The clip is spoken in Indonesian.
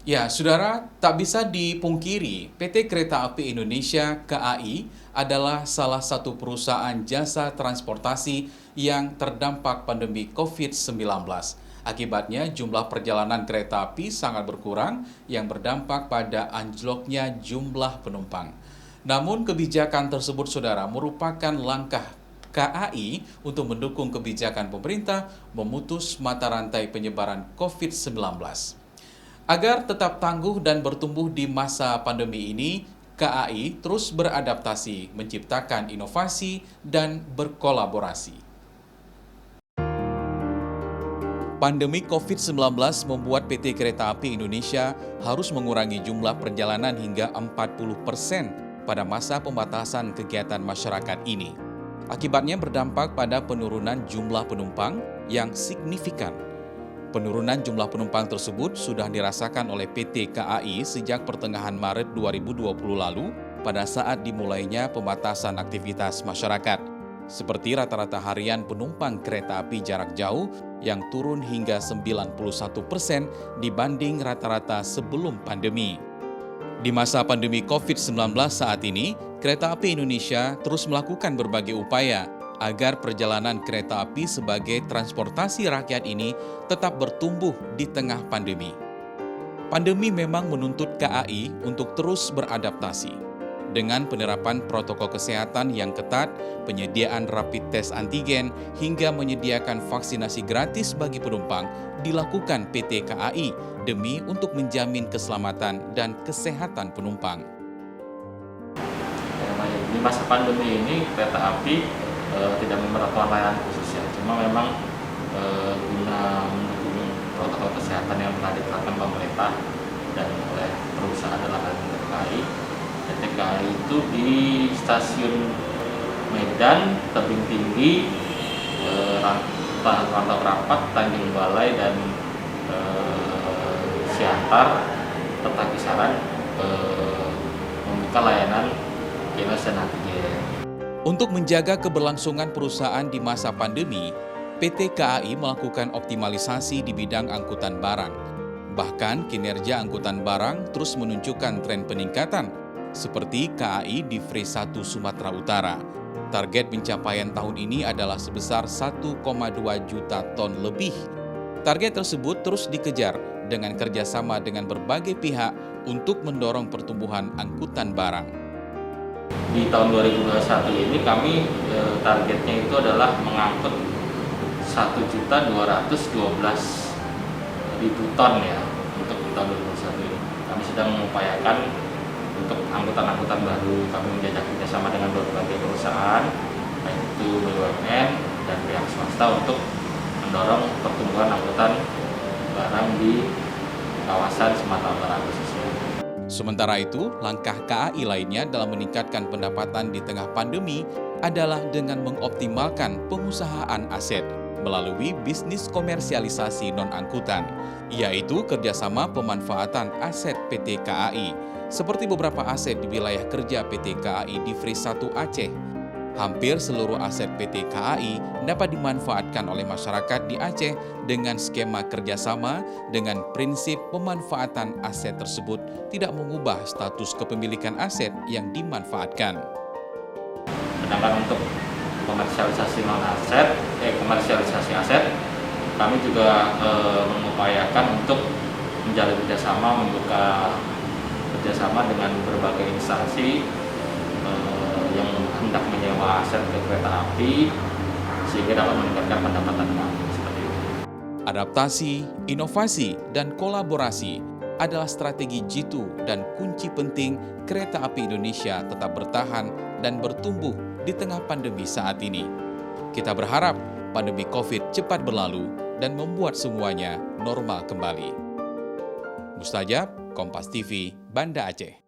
Ya, saudara, tak bisa dipungkiri, PT Kereta Api Indonesia (KAI) adalah salah satu perusahaan jasa transportasi yang terdampak pandemi COVID-19. Akibatnya, jumlah perjalanan kereta api sangat berkurang yang berdampak pada anjloknya jumlah penumpang. Namun, kebijakan tersebut, saudara, merupakan langkah KAI untuk mendukung kebijakan pemerintah memutus mata rantai penyebaran COVID-19. Agar tetap tangguh dan bertumbuh di masa pandemi ini, KAI terus beradaptasi, menciptakan inovasi, dan berkolaborasi. Pandemi COVID-19 membuat PT Kereta Api Indonesia harus mengurangi jumlah perjalanan hingga 40% pada masa pembatasan kegiatan masyarakat ini. Akibatnya berdampak pada penurunan jumlah penumpang yang signifikan. Penurunan jumlah penumpang tersebut sudah dirasakan oleh PT KAI sejak pertengahan Maret 2020 lalu pada saat dimulainya pembatasan aktivitas masyarakat. Seperti rata-rata harian penumpang kereta api jarak jauh yang turun hingga 91% dibanding rata-rata sebelum pandemi. Di masa pandemi COVID-19 saat ini, Kereta Api Indonesia terus melakukan berbagai upaya agar perjalanan kereta api sebagai transportasi rakyat ini tetap bertumbuh di tengah pandemi. Pandemi memang menuntut KAI untuk terus beradaptasi. Dengan penerapan protokol kesehatan yang ketat, penyediaan rapid test antigen, hingga menyediakan vaksinasi gratis bagi penumpang dilakukan PT KAI demi untuk menjamin keselamatan dan kesehatan penumpang. Di masa pandemi ini, kereta api tidak memperlakukan layanan khusus ya, cuma memang guna mendukung protokol kesehatan yang telah ditetapkan pemerintah dan oleh perusahaan dalam hal ini KAI. PT KAI itu di stasiun Medan, Tebing Tinggi, Rantau Rapat, Tanjung Balai, dan Siantar, serta Kisaran membuka layanan kios dan antigen. Untuk menjaga keberlangsungan perusahaan di masa pandemi, PT KAI melakukan optimalisasi di bidang angkutan barang. Bahkan kinerja angkutan barang terus menunjukkan tren peningkatan, seperti KAI di Free 1 Sumatera Utara. Target pencapaian tahun ini adalah sebesar 1,2 juta ton lebih. Target tersebut terus dikejar dengan kerjasama dengan berbagai pihak untuk mendorong pertumbuhan angkutan barang. Di tahun 2021 ini kami targetnya itu adalah mengangkut 1.212.000 ton ya untuk tahun 2021 ini. Kami sedang mengupayakan untuk angkutan-angkutan baru. Kami menjajak kerjasama dengan berbagai perusahaan, baik itu BUMN dan pihak swasta untuk mendorong pertumbuhan angkutan barang di kawasan Sumatera Utara khususnya. Sementara itu, langkah KAI lainnya dalam meningkatkan pendapatan di tengah pandemi adalah dengan mengoptimalkan pengusahaan aset melalui bisnis komersialisasi non-angkutan, yaitu kerjasama pemanfaatan aset PT KAI, seperti beberapa aset di wilayah kerja PT KAI di Free 1 Aceh. Hampir seluruh aset PT KAI dapat dimanfaatkan oleh masyarakat di Aceh dengan skema kerjasama dengan prinsip pemanfaatan aset tersebut tidak mengubah status kepemilikan aset yang dimanfaatkan. Sedangkan untuk komersialisasi aset, kami juga mengupayakan untuk menjalin kerjasama, membuka kerjasama dengan berbagai instansi yang hendak menyewa aset ke kereta api sehingga dapat meningkatkan pendapatan kami seperti itu. Adaptasi, inovasi, dan kolaborasi adalah strategi jitu dan kunci penting Kereta Api Indonesia tetap bertahan dan bertumbuh di tengah pandemi saat ini. Kita berharap pandemi COVID cepat berlalu dan membuat semuanya normal kembali. Mustajab, Kompas TV, Banda Aceh.